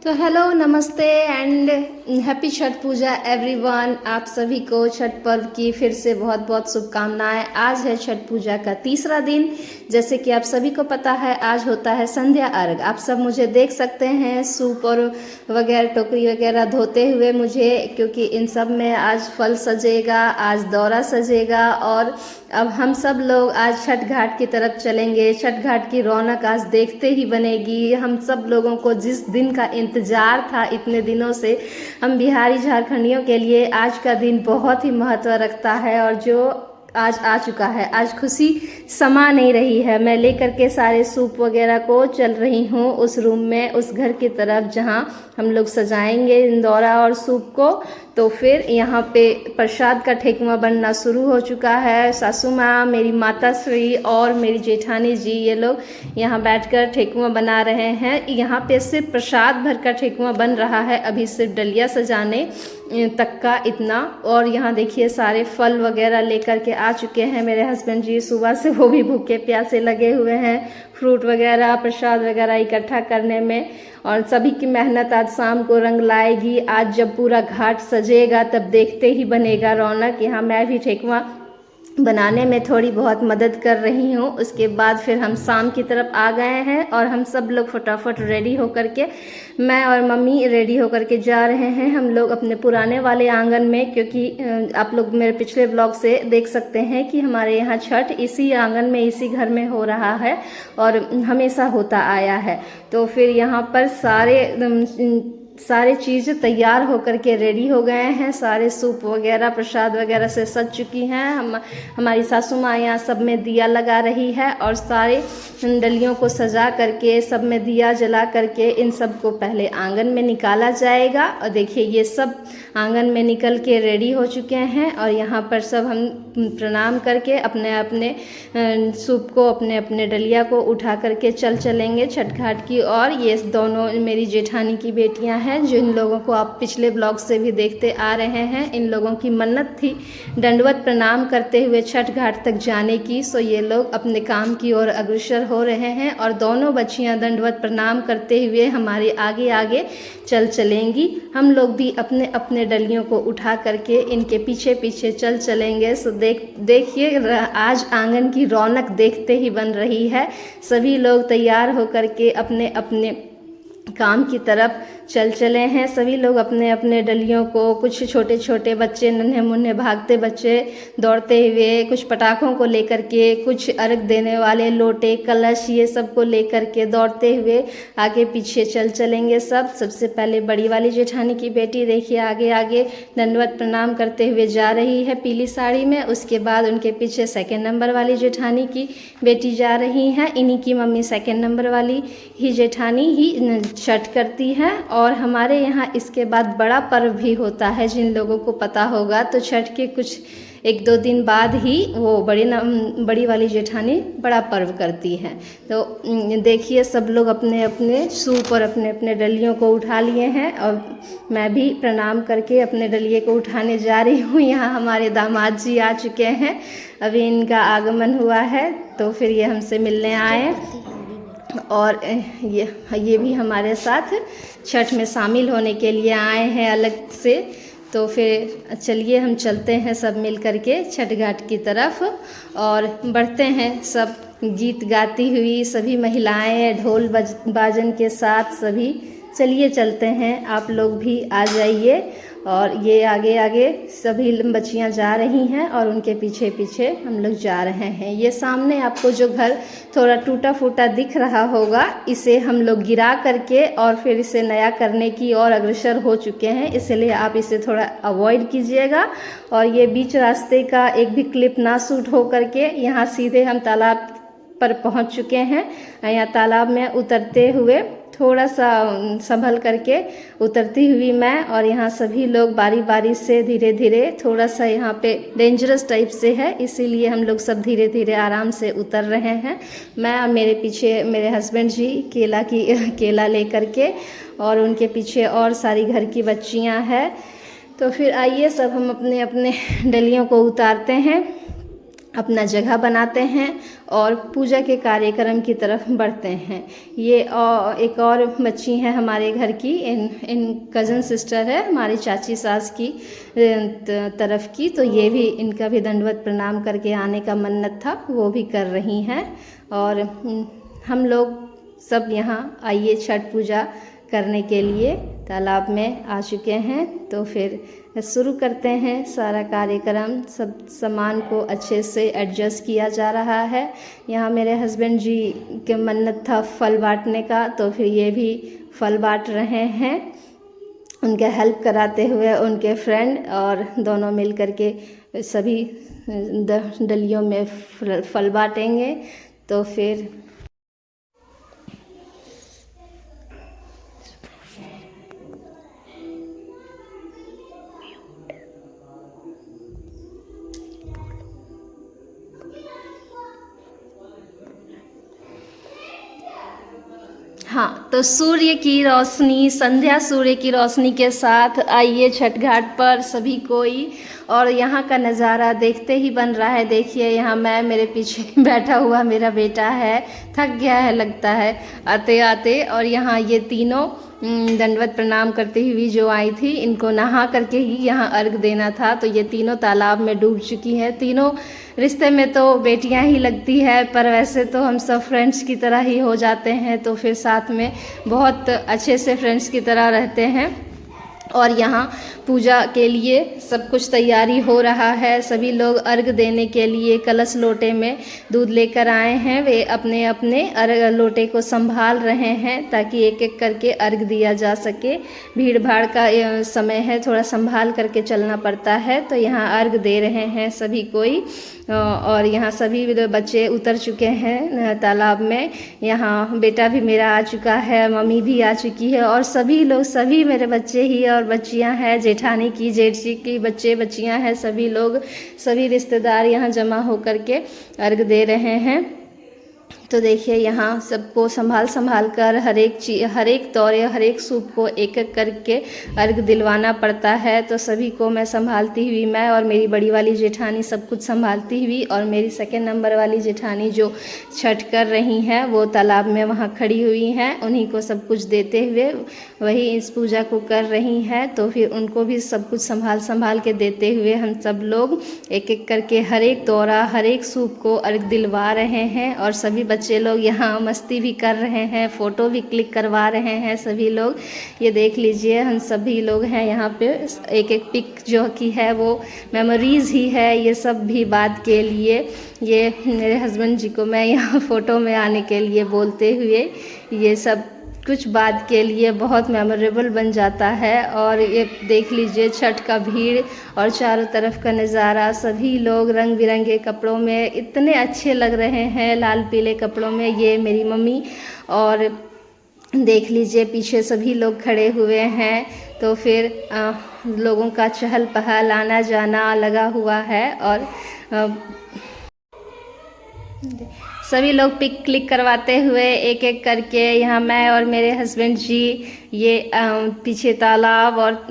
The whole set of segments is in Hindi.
तो हेलो, नमस्ते and happy Chhath Puja everyone. आप सभी को छठ पर्व की फिर से बहुत बहुत शुभकामनाएं। आज है छठ पूजा का तीसरा दिन। जैसे कि आप सभी को पता है, आज होता है संध्या अर्घ। आप सब मुझे देख सकते हैं सूप और वगैरह टोकरी वगैरह धोते हुए मुझे, क्योंकि इन सब में आज फल सजेगा, आज दौरा सजेगा। और अब हम सब लोग आज छठ घाट की तरफ चलेंगे। छठ घाट की रौनक आज देखते ही बनेगी। हम सब लोगों को जिस दिन का इंतजार था इतने दिनों से, हम बिहारी झारखंडियों के लिए आज का दिन बहुत ही महत्व रखता है। और जो आज आ चुका है, आज खुशी समा नहीं रही है। मैं लेकर के सारे सूप वगैरह को चल रही हूँ उस रूम में, उस घर की तरफ जहाँ हम लोग सजाएंगे इंदौरा और सूप को। तो फिर यहाँ पे प्रसाद का ठेकुआ बनना शुरू हो चुका है। सासू माँ, मेरी माता श्री और मेरी जेठानी जी, ये लोग यहाँ बैठकर ठेकुआ बना रहे हैं। यहाँ पे सिर्फ प्रसाद भर का ठेकुआ बन रहा है, अभी सिर्फ डलिया सजाने तक का इतना। और यहाँ देखिए सारे फल वगैरह लेकर के आ चुके हैं मेरे हस्बैंड जी। सुबह से वो भी भूखे प्यासे लगे हुए हैं फ्रूट वगैरह प्रसाद वगैरह इकट्ठा करने में। और सभी की मेहनत आज शाम को रंग लाएगी। आज जब पूरा घाट सजेगा तब देखते ही बनेगा रौनक। यहाँ मैं भी ठेकुआ बनाने में थोड़ी बहुत मदद कर रही हूँ। उसके बाद फिर हम शाम की तरफ आ गए हैं और हम सब लोग फटाफट रेडी होकर के, मैं और मम्मी रेडी होकर के जा रहे हैं हम लोग अपने पुराने वाले आंगन में। क्योंकि आप लोग मेरे पिछले ब्लॉग से देख सकते हैं कि हमारे यहाँ छठ इसी आंगन में, इसी घर में हो रहा है और हमेशा होता आया है। तो फिर यहाँ पर सारे चीज़ तैयार होकर के रेडी हो गए हैं। सारे सूप वगैरह प्रसाद वगैरह से सज चुकी हैं। हमारी सासू माँ यहाँ सब में दिया लगा रही है और सारे डलियों को सजा करके सब में दिया जला करके इन सब को पहले आंगन में निकाला जाएगा। और देखिए ये सब आंगन में निकल के रेडी हो चुके हैं। और यहाँ पर सब हम प्रणाम करके अपने अपने सूप को, अपने अपने डलिया को उठा करके चलेंगे छठ घाट की। और ये दोनों मेरी जेठानी की बेटियां हैं, जिन लोगों को आप पिछले ब्लॉग से भी देखते आ रहे हैं। इन लोगों की मन्नत थी दंडवत प्रणाम करते हुए छठ घाट तक जाने की। सो ये लोग अपने काम की ओर अग्रसर हो रहे हैं और दोनों बच्चियां दंडवत प्रणाम करते हुए हमारे आगे आगे चलेंगी। हम लोग भी अपने अपने डलियों को उठा करके इनके पीछे पीछे चलेंगे। सो देखिए आज आंगन की रौनक देखते ही बन रही है। सभी लोग तैयार होकर के अपने अपने काम की तरफ चले हैं। सभी लोग अपने अपने डलियों को, कुछ छोटे छोटे बच्चे, नन्हे मुन्ने भागते बच्चे दौड़ते हुए, कुछ पटाखों को लेकर के, कुछ अर्घ देने वाले लोटे कलश, ये सब को लेकर के दौड़ते हुए आगे पीछे चलेंगे सब। सबसे पहले बड़ी वाली जेठानी की बेटी देखिए आगे आगे दंडवत प्रणाम करते हुए जा रही है पीली साड़ी में। उसके बाद उनके पीछे सेकेंड नंबर वाली जेठानी की बेटी जा रही हैं। इन्हीं की मम्मी सेकेंड नंबर वाली ही जेठानी ही छठ करती हैं। और हमारे यहाँ इसके बाद बड़ा पर्व भी होता है, जिन लोगों को पता होगा तो छठ के कुछ 1-2 दिन बाद ही वो बड़ी वाली जेठानी बड़ा पर्व करती हैं। तो देखिए सब लोग अपने अपने सूप और अपने अपने डलियों को उठा लिए हैं और मैं भी प्रणाम करके अपने डलिए को उठाने जा रही हूँ। यहाँ हमारे दामाद जी आ चुके हैं, अभी इनका आगमन हुआ है तो फिर ये हमसे मिलने आए और ये भी हमारे साथ छठ में शामिल होने के लिए आए हैं अलग से। तो फिर चलिए हम चलते हैं सब मिल करके छठ घाट की तरफ और बढ़ते हैं सब गीत गाती हुई, सभी महिलाएं ढोल बाजन के साथ सभी। चलिए चलते हैं, आप लोग भी आ जाइए। और ये आगे आगे सभी बच्चियां जा रही हैं और उनके पीछे पीछे हम लोग जा रहे हैं। ये सामने आपको जो घर थोड़ा टूटा फूटा दिख रहा होगा, इसे हम लोग गिरा करके और फिर इसे नया करने की ओर अग्रसर हो चुके हैं, इसलिए आप इसे थोड़ा अवॉइड कीजिएगा। और ये बीच रास्ते का एक भी क्लिप ना शूट हो करके यहाँ सीधे हम तालाब पर पहुँच चुके हैं। यहाँ तालाब में उतरते हुए थोड़ा सा संभल करके उतरती हुई मैं और यहाँ सभी लोग बारी बारी से धीरे धीरे, थोड़ा सा यहाँ पे डेंजरस टाइप से है इसीलिए हम लोग सब धीरे धीरे आराम से उतर रहे हैं। मैं और मेरे पीछे मेरे हस्बैंड जी केला ले करके और उनके पीछे और सारी घर की बच्चियाँ हैं। तो फिर आइए सब हम अपने अपने डलियों को उतारते हैं अपना जगह बनाते हैं और पूजा के कार्यक्रम की तरफ बढ़ते हैं। ये एक और बच्ची हैं हमारे घर की, इन कज़न सिस्टर है हमारी चाची सास की तरफ की, तो ये भी इनका भी दंडवत प्रणाम करके आने का मन्नत था, वो भी कर रही हैं। और हम लोग सब यहाँ आइए छठ पूजा करने के लिए तालाब में आ चुके हैं। तो फिर शुरू करते हैं सारा कार्यक्रम। सब सामान को अच्छे से एडजस्ट किया जा रहा है। यहाँ मेरे हस्बैंड जी के मन्नत था फल बांटने का, तो फिर ये भी फल बांट रहे हैं, उनके हेल्प कराते हुए उनके फ्रेंड, और दोनों मिल करके सभी डलियों में फल बांटेंगे। तो फिर हाँ, तो सूर्य की रोशनी, संध्या सूर्य की रोशनी के साथ आइए छठ घाट पर सभी कोई, और यहाँ का नज़ारा देखते ही बन रहा है। देखिए यहाँ मैं, मेरे पीछे बैठा हुआ मेरा बेटा है, थक गया है लगता है आते आते। और यहाँ ये तीनों दंडवत प्रणाम करती हुई जो आई थी, इनको नहा करके ही यहाँ अर्घ देना था, तो ये तीनों तालाब में डूब चुकी हैं। तीनों रिश्ते में तो बेटियां ही लगती है, पर वैसे तो हम सब फ्रेंड्स की तरह ही हो जाते हैं, तो फिर साथ में बहुत अच्छे से फ्रेंड्स की तरह रहते हैं। और यहाँ पूजा के लिए सब कुछ तैयारी हो रहा है। सभी लोग अर्घ देने के लिए कलश लोटे में दूध लेकर आए हैं। वे अपने अपने अर्घ लोटे को संभाल रहे हैं ताकि एक एक करके अर्घ दिया जा सके। भीड़ भाड़ का समय है, थोड़ा संभाल करके चलना पड़ता है। तो यहाँ अर्घ दे रहे हैं सभी कोई, और यहाँ सभी बच्चे उतर चुके हैं तालाब में। यहाँ बेटा भी मेरा आ चुका है, मम्मी भी आ चुकी है, और सभी लोग, सभी मेरे बच्चे ही और बच्चियाँ हैं, जेठानी की, जेठ जी की बच्चे बच्चियाँ हैं, सभी लोग, सभी रिश्तेदार यहाँ जमा होकर के अर्घ दे रहे हैं। तो देखिए यहाँ सबको संभाल संभाल कर हर एक तौरे, हर एक सूप को एक एक करके अर्घ दिलवाना पड़ता है। तो सभी को मैं संभालती हुई, मैं और मेरी बड़ी वाली जेठानी सब कुछ संभालती हुई, और मेरी सेकंड नंबर वाली जेठानी जो छठ कर रही हैं वो तालाब में वहाँ खड़ी हुई हैं, उन्हीं को सब कुछ देते हुए वही इस पूजा को कर रही हैं। तो फिर उनको भी सब कुछ संभाल संभाल के देते हुए हम सब लोग एक एक करके हर एक तौरा, हर एक सूप को अर्घ दिलवा रहे हैं। और सभी बच्चे लोग यहाँ मस्ती भी कर रहे हैं, फ़ोटो भी क्लिक करवा रहे हैं सभी लोग। ये देख लीजिए हम सभी लोग हैं यहाँ पे, एक एक पिक जो की है वो मेमोरीज़ ही है। ये सब भी बात के लिए, ये मेरे हस्बैंड जी को मैं यहाँ फ़ोटो में आने के लिए बोलते हुए, ये सब कुछ बात के लिए बहुत मेमोरेबल बन जाता है। और ये देख लीजिए छठ का भीड़ और चारों तरफ का नज़ारा, सभी लोग रंग बिरंगे कपड़ों में इतने अच्छे लग रहे हैं, लाल पीले कपड़ों में। ये मेरी मम्मी, और देख लीजिए पीछे सभी लोग खड़े हुए हैं। तो फिर लोगों का चहल पहल, आना जाना लगा हुआ है, और सभी लोग पिक क्लिक करवाते हुए एक एक करके, यहाँ मैं और मेरे हस्बैंड जी, ये पीछे तालाब और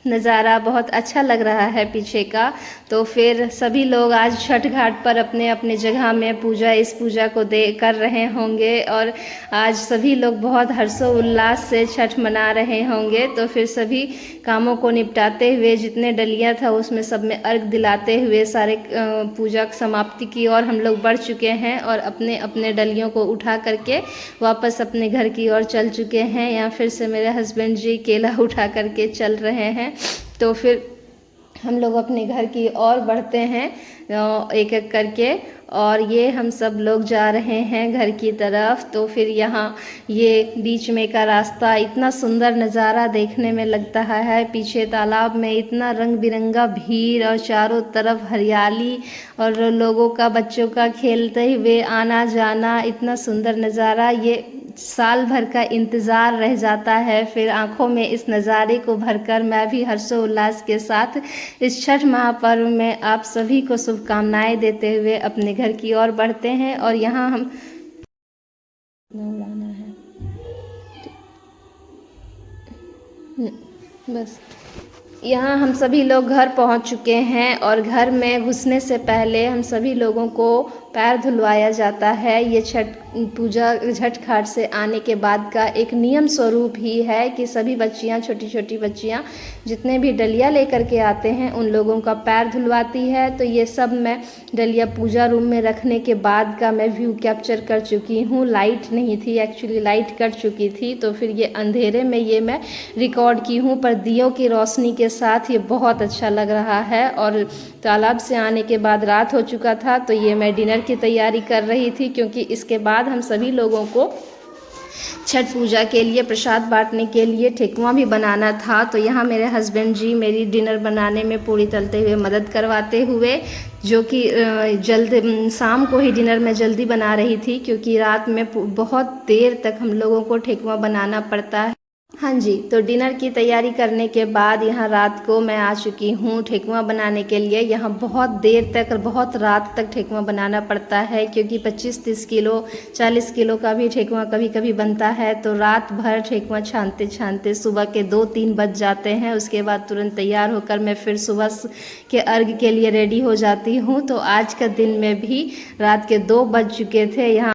नज़ारा बहुत अच्छा लग रहा है पीछे का। तो फिर सभी लोग आज छठ घाट पर अपने अपने जगह में इस पूजा को कर रहे होंगे, और आज सभी लोग बहुत हर्षोल्लास से छठ मना रहे होंगे। तो फिर सभी कामों को निपटाते हुए, जितने डलियाँ था उसमें सब में अर्घ दिलाते हुए सारे पूजा समाप्ति की ओर हम लोग बढ़ चुके हैं, और अपने अपने डलियों को उठा करके वापस अपने घर की ओर चल चुके हैं। यहाँ फिर से मेरे हस्बैंड जी केला उठा करके चल रहे हैं। तो फिर हम लोग अपने घर की ओर बढ़ते हैं एक एक करके, और ये हम सब लोग जा रहे हैं घर की तरफ। तो फिर यहाँ ये बीच में का रास्ता, इतना सुंदर नज़ारा देखने में लगता है। पीछे तालाब में इतना रंग बिरंगा भीड़, और चारों तरफ हरियाली, और लोगों का, बच्चों का खेलते हुए आना जाना, इतना सुंदर नज़ारा। ये साल भर का इंतज़ार रह जाता है। फिर आँखों में इस नज़ारे को भरकर मैं भी हर्षोल्लास के साथ इस छठ महापर्व में आप सभी को शुभकामनाएं देते हुए अपने घर की ओर बढ़ते हैं। और यहाँ हम लाना है बस। यहाँ हम सभी लोग घर पहुँच चुके हैं और घर में घुसने से पहले हम सभी लोगों को पैर धुलवाया जाता है। ये छठ पूजा छठ घाट से आने के बाद का एक नियम स्वरूप ही है कि सभी बच्चियाँ, छोटी छोटी बच्चियाँ जितने भी डलिया लेकर के आते हैं उन लोगों का पैर धुलवाती है। तो ये सब मैं डलिया पूजा रूम में रखने के बाद का मैं व्यू कैप्चर कर चुकी हूँ। लाइट नहीं थी, एक्चुअली लाइट कट चुकी थी, तो फिर ये अंधेरे में ये मैं रिकॉर्ड की हूँ, पर दियों की रोशनी के साथ ये बहुत अच्छा लग रहा है। और तालाब से आने के बाद रात हो चुका था, तो ये मैं डिनर की तैयारी कर रही थी, क्योंकि इसके बाद हम सभी लोगों को छठ पूजा के लिए प्रसाद बांटने के लिए ठेकुआ भी बनाना था। तो यहाँ मेरे हस्बैंड जी मेरी डिनर बनाने में पूरी तलते हुए मदद करवाते हुए, जो कि जल्द शाम को ही डिनर में जल्दी बना रही थी, क्योंकि रात में बहुत देर तक हम लोगों को ठेकुआ बनाना पड़ता है। हाँ जी, तो डिनर की तैयारी करने के बाद यहाँ रात को मैं आ चुकी हूँ ठेकुआ बनाने के लिए। यहाँ बहुत देर तक और बहुत रात तक ठेकुआ बनाना पड़ता है, क्योंकि 25-30 किलो 40 किलो का भी ठेकुआ कभी कभी बनता है। तो रात भर ठेकुआ छानते छानते सुबह के 2-3 बज जाते हैं। उसके बाद तुरंत तैयार होकर मैं फिर सुबह के अर्घ के लिए रेडी हो जाती हूँ। तो आज का दिन में भी रात के 2 बज चुके थे। यहाँ